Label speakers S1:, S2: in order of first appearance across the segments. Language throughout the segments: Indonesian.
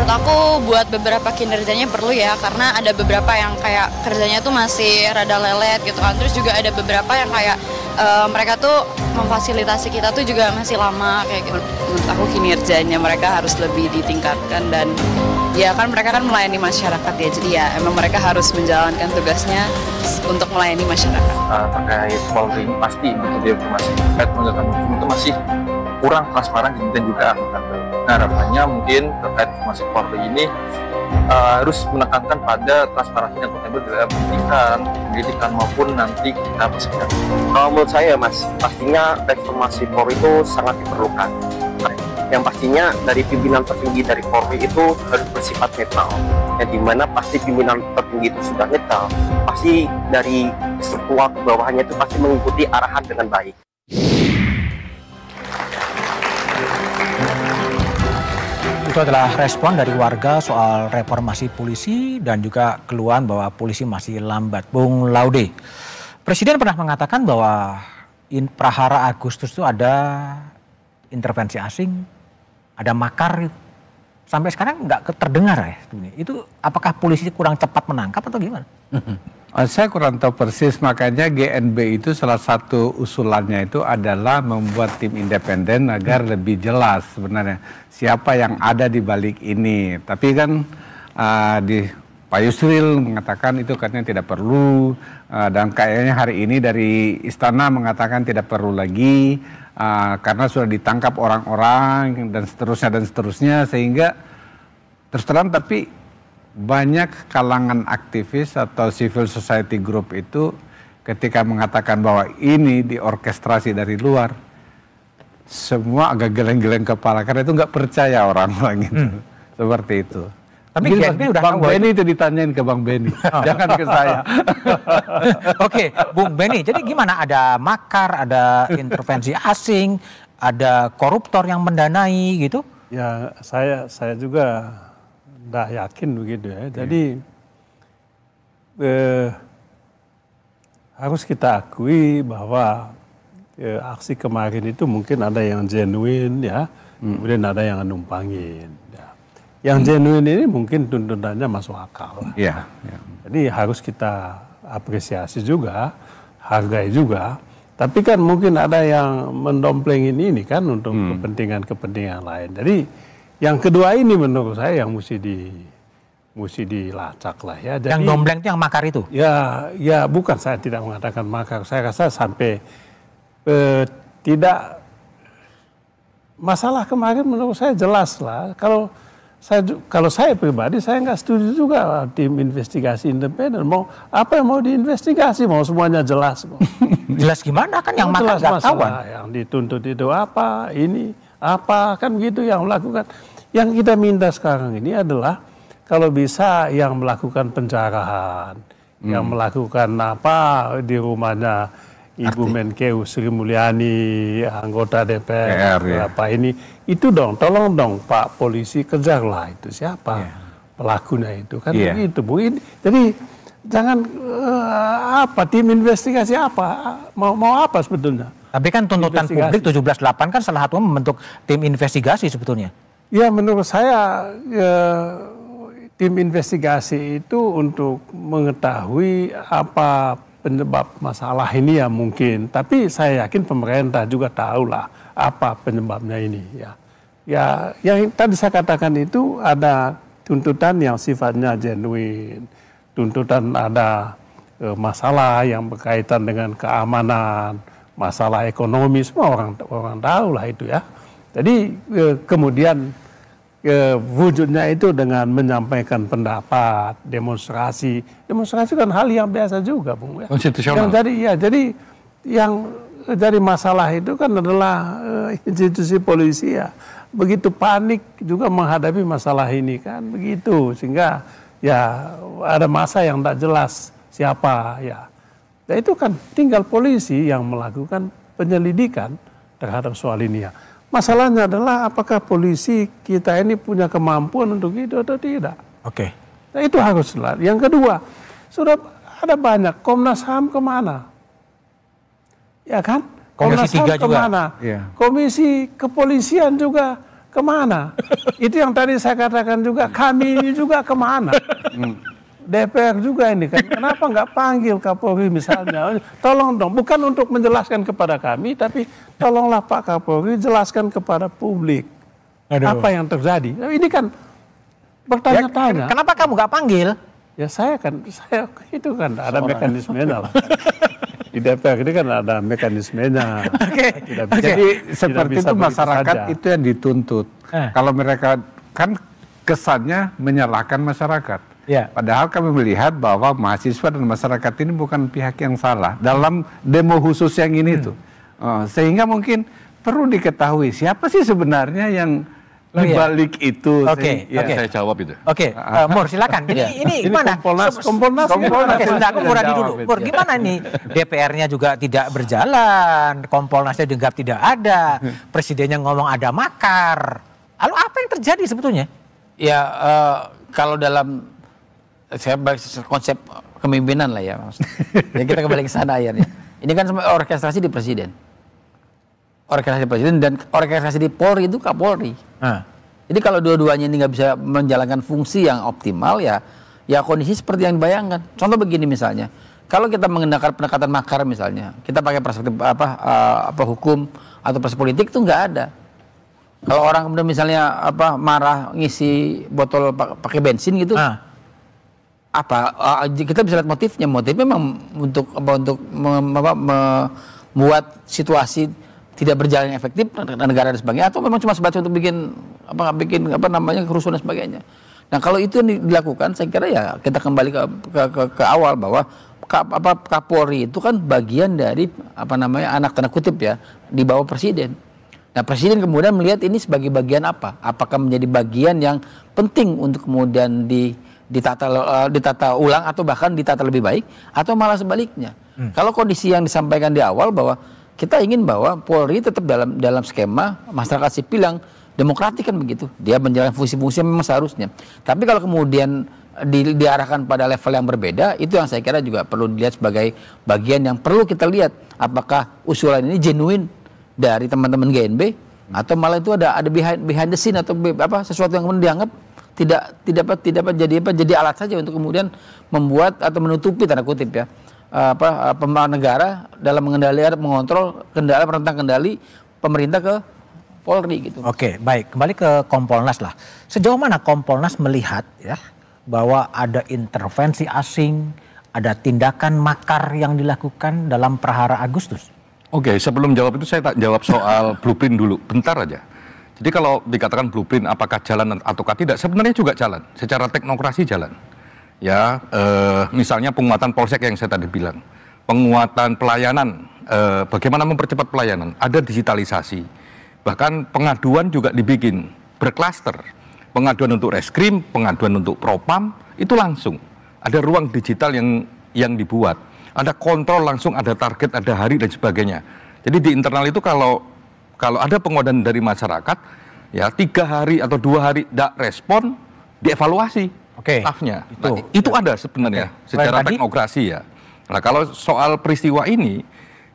S1: menurut aku buat beberapa kinerjanya perlu ya, karena ada beberapa yang kayak kerjanya tuh masih rada lelet gitu kan. Terus juga ada beberapa yang kayak mereka tuh memfasilitasi kita tuh juga masih lama kayak gitu.
S2: Menurut aku kinerjanya mereka harus lebih ditingkatkan, dan ya kan mereka kan melayani masyarakat ya, jadi ya emang mereka harus menjalankan tugasnya untuk melayani masyarakat.
S3: Terkait Polri pasti betul dia informasi terkait penegakan hukum itu masih kurang transparan dan juga akuntabel. Nah, harapannya mungkin terkait informasi Polri ini harus menekankan pada transparansi dan akuntabel dalam pendidikan maupun nanti kita persidangan.
S4: Kalau menurut saya Mas, pastinya reformasi Polri itu sangat diperlukan. Yang pastinya dari pimpinan tertinggi dari Polri itu harus bersifat netral. Yang dimana pasti pimpinan tertinggi itu sudah netral, pasti dari struktur ke bawahnya itu pasti mengikuti arahan dengan baik.
S5: Itu adalah respon dari warga soal reformasi polisi dan juga keluhan bahwa polisi masih lambat. Bung Laude, Presiden pernah mengatakan bahwa prahara Agustus itu ada intervensi asing, ada makar. Sampai sekarang nggak terdengar ya. Itu apakah polisi kurang cepat menangkap atau gimana?
S6: Saya kurang tahu persis, makanya GNB itu salah satu usulannya itu adalah membuat tim independen agar lebih jelas sebenarnya siapa yang ada di balik ini. Tapi kan di Pak Yusril mengatakan itu katanya tidak perlu, dan kayaknya hari ini dari Istana mengatakan tidak perlu lagi karena sudah ditangkap orang-orang dan seterusnya, sehingga terus terang tapi banyak kalangan aktivis atau civil society group itu ketika mengatakan bahwa ini diorkestrasi dari luar, semua agak geleng-geleng kepala karena itu nggak percaya orang-orang itu. Seperti itu.
S5: Tapi GNB udah
S6: Bang Benny itu ditanyain ke Bang Benny, jangan ke saya.
S5: Oke, Bung Benny, jadi gimana? Ada makar, ada intervensi asing, ada koruptor yang mendanai gitu?
S7: Ya, saya juga nggak yakin begitu ya. Jadi harus kita akui bahwa aksi kemarin itu mungkin ada yang genuine ya, kemudian ada yang numpangin. Ya. Yang genuine ini mungkin tuntutannya masuk akal.
S6: Iya.
S7: Jadi harus kita apresiasi juga, hargai juga. Tapi kan mungkin ada yang mendomplengin ini kan untuk kepentingan-kepentingan lain. Jadi yang kedua ini menurut saya yang mesti dilacak lah ya. Jadi,
S5: yang dompleng itu yang makar itu?
S7: Ya bukan, saya tidak mengatakan makar. Saya rasa sampai tidak, masalah kemarin menurut saya jelas lah. Kalau saya pribadi saya nggak setuju juga tim investigasi independen. Mau apa yang mau diinvestigasi? Mau semuanya jelas kok.
S5: Jelas gimana kan yang makar nggak tahu.
S7: Yang dituntut itu apa? Ini apa kan begitu yang melakukan. Yang kita minta sekarang ini adalah kalau bisa yang melakukan penjarahan, yang melakukan apa di rumahnya Ibu Menkeu Sri Mulyani, anggota DPR, apa ini, itu dong, tolong dong Pak Polisi kejarlah itu siapa pelakunya itu kan begitu Bu. Jadi jangan tim investigasi apa, mau apa sebetulnya?
S5: Tapi kan tuntutan publik 17.8 kan salah satu membentuk tim investigasi sebetulnya.
S7: Ya menurut saya tim investigasi itu untuk mengetahui apa penyebab masalah ini ya mungkin. Tapi saya yakin pemerintah juga tahulah apa penyebabnya ini ya. Ya yang tadi saya katakan itu ada tuntutan yang sifatnya genuine. Tuntutan ada masalah yang berkaitan dengan keamanan, masalah ekonomi, semua orang tahu lah itu ya. Jadi kemudian wujudnya itu dengan menyampaikan pendapat, demonstrasi kan hal yang biasa juga, Bung.
S6: Konstitusional.
S7: Jadi yang jadi masalah itu kan adalah institusi polisi ya. Begitu panik juga menghadapi masalah ini kan begitu, sehingga ya ada masa yang tak jelas siapa ya. Nah itu kan tinggal polisi yang melakukan penyelidikan terhadap soal ini ya. Masalahnya adalah apakah polisi kita ini punya kemampuan untuk itu atau tidak.
S5: Oke.
S7: Nah itu haruslah. Yang kedua, sudah ada banyak, Komnas HAM kemana? Ya kan?
S5: Komisi 3 juga.
S7: Kemana? Komisi kepolisian juga kemana? Itu yang tadi saya katakan juga, kami ini juga kemana? DPR juga ini kan, kenapa nggak panggil Kapolri misalnya? Tolong dong, bukan untuk menjelaskan kepada kami, tapi tolonglah Pak Kapolri jelaskan kepada publik apa yang terjadi. Nah, ini kan bertanya-tanya.
S5: Kenapa kamu nggak panggil?
S7: Ya saya itu kan ada mekanismenya lah. Di DPR ini kan ada mekanismenya.
S6: Jadi seperti itu masyarakat itu yang dituntut. Kalau mereka kan kesannya menyalahkan masyarakat. Padahal kami melihat bahwa mahasiswa dan masyarakat ini bukan pihak yang salah dalam demo khusus yang ini tuh. Sehingga mungkin perlu diketahui siapa sih sebenarnya yang di balik itu.
S8: Saya jawab itu.
S5: Mur silakan. Ini gimana?
S7: Kompolnas.
S5: Sebentar, aku muradi dulu. Mur, gimana nih? DPR-nya juga tidak berjalan, Kompolnasnya dianggap tidak ada, presidennya ngomong ada makar. Lalu apa yang terjadi sebetulnya?
S9: Ya kalau dalam saya konsep kepemimpinan lah ya, ya kita kembali ke sana akhirnya. Ini kan orkestrasi di presiden. Orkestrasi presiden dan orkestrasi di Polri itu Kapolri. Jadi kalau dua-duanya ini nggak bisa menjalankan fungsi yang optimal ya kondisi seperti yang dibayangkan. Contoh begini misalnya, kalau kita menggunakan pendekatan makar misalnya, kita pakai perspektif hukum atau perspektif politik itu nggak ada. Kalau orang kemudian misalnya marah ngisi botol pakai bensin gitu, kita bisa lihat motifnya. Motifnya memang untuk membuat situasi tidak berjalan yang efektif negara dan sebagainya, atau memang cuma sebatas untuk bikin kerusuhan dan sebagainya. Nah kalau itu dilakukan, saya kira ya kita kembali ke awal bahwa Kapolri itu kan bagian dari anak tanda kutip ya di bawah presiden. Nah presiden kemudian melihat ini sebagai bagian apa? Apakah menjadi bagian yang penting untuk kemudian ditata ulang atau bahkan ditata lebih baik, atau malah sebaliknya? Kalau kondisi yang disampaikan di awal bahwa kita ingin bahwa Polri tetap dalam skema masyarakat sipil yang demokratik kan begitu. Dia menjalankan fungsi-fungsi yang memang seharusnya. Tapi kalau kemudian diarahkan pada level yang berbeda, itu yang saya kira juga perlu dilihat sebagai bagian yang perlu kita lihat. Apakah usulan ini genuine dari teman-teman GNB atau malah itu ada behind the scene atau sesuatu yang kemudian dianggap tidak jadi alat saja untuk kemudian membuat atau menutupi tanda kutip ya pemerintahan negara dalam mengontrol rentang kendali pemerintah ke Polri gitu.
S5: Oke, baik. Kembali ke Kompolnas lah. Sejauh mana Kompolnas melihat ya bahwa ada intervensi asing, ada tindakan makar yang dilakukan dalam Prahara Agustus?
S8: Oke, sebelum jawab itu saya tak jawab soal blueprint dulu. Bentar aja. Jadi kalau dikatakan blueprint apakah jalan ataukah tidak, sebenarnya juga jalan. Secara teknokrasi jalan. Ya, misalnya penguatan polsek yang saya tadi bilang, penguatan pelayanan, bagaimana mempercepat pelayanan, ada digitalisasi, bahkan pengaduan juga dibikin berklaster, pengaduan untuk reskrim, pengaduan untuk propam, itu langsung, ada ruang digital yang dibuat, ada kontrol langsung, ada target, ada hari dan sebagainya. Jadi di internal itu kalau ada pengaduan dari masyarakat, ya 3 hari atau 2 hari tidak respon, dievaluasi. Staffnya. Itu ada sebenarnya secara teknokrasi ya. Nah kalau soal peristiwa ini,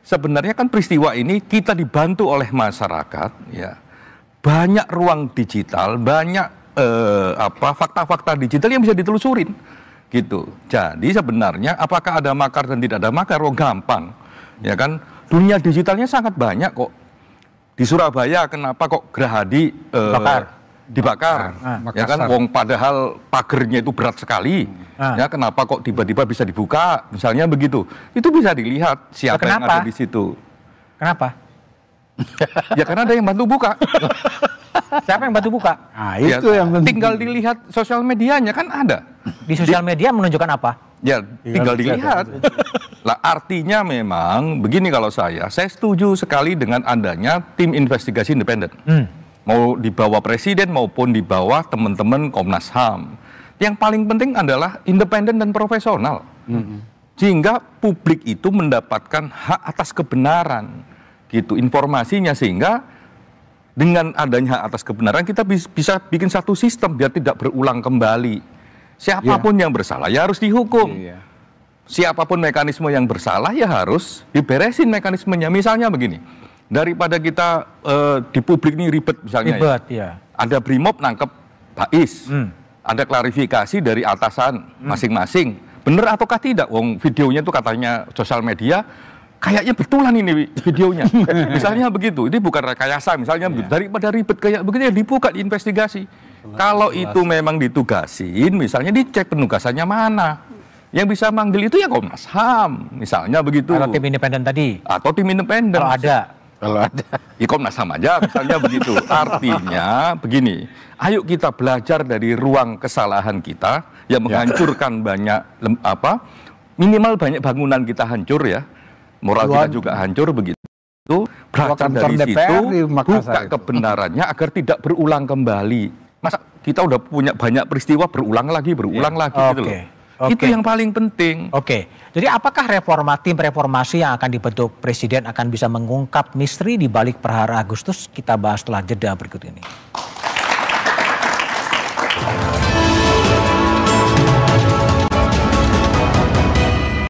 S8: sebenarnya kan peristiwa ini kita dibantu oleh masyarakat ya. Banyak ruang digital, banyak fakta-fakta digital yang bisa ditelusurin gitu. Jadi sebenarnya apakah ada makar dan tidak ada makar? Gampang. Ya kan? Dunia digitalnya sangat banyak kok. Di Surabaya kenapa kok Gerahadi dibakar, ya kan, padahal pagernya itu berat sekali, ya kenapa kok tiba-tiba bisa dibuka, misalnya begitu, itu bisa dilihat siapa yang ada di situ.
S5: Kenapa?
S8: Ya karena ada yang bantu buka.
S5: Siapa yang bantu buka?
S8: Nah, itu ya, yang tinggal dilihat sosial medianya kan ada.
S5: Di sosial media menunjukkan apa?
S8: Ya tinggal dilihat. Lah artinya memang begini, kalau saya setuju sekali dengan adanya tim investigasi independen. Mau di bawah presiden maupun di bawah teman-teman Komnas HAM. Yang paling penting adalah independen dan profesional. Sehingga publik itu mendapatkan hak atas kebenaran gitu informasinya, sehingga dengan adanya hak atas kebenaran kita bisa bikin satu sistem biar tidak berulang kembali. Siapapun yang bersalah ya harus dihukum. Siapapun mekanisme yang bersalah ya harus diberesin mekanismenya. Misalnya begini, daripada kita di publik ini ribet misalnya, ada Brimob nangkep Bais, ada klarifikasi dari atasan masing-masing, bener ataukah tidak? Wong videonya itu katanya sosial media, kayaknya betulan ini videonya. Misalnya begitu, ini bukan rekayasa, misalnya daripada ribet kayak begitu ya dibuka, diinvestigasi. Kalau itu memang ditugasin, misalnya dicek penugasannya mana. Yang bisa manggil itu ya Komnas HAM, misalnya begitu.
S5: Atau tim independen tadi.
S8: Atau tim independen.
S5: Kalau ada.
S8: Ya Komnas HAM aja, misalnya begitu. Artinya begini, ayo kita belajar dari ruang kesalahan kita yang menghancurkan banyak minimal banyak bangunan kita hancur ya. Moral kita juga hancur begitu. Belajar dari situ, buka kebenarannya agar tidak berulang kembali. Masa kita udah punya banyak peristiwa berulang lagi gitu loh. Itu yang paling penting.
S5: Jadi apakah tim reformasi yang akan dibentuk Presiden akan bisa mengungkap misteri di balik perhara Agustus? Kita bahas setelah jeda berikut ini.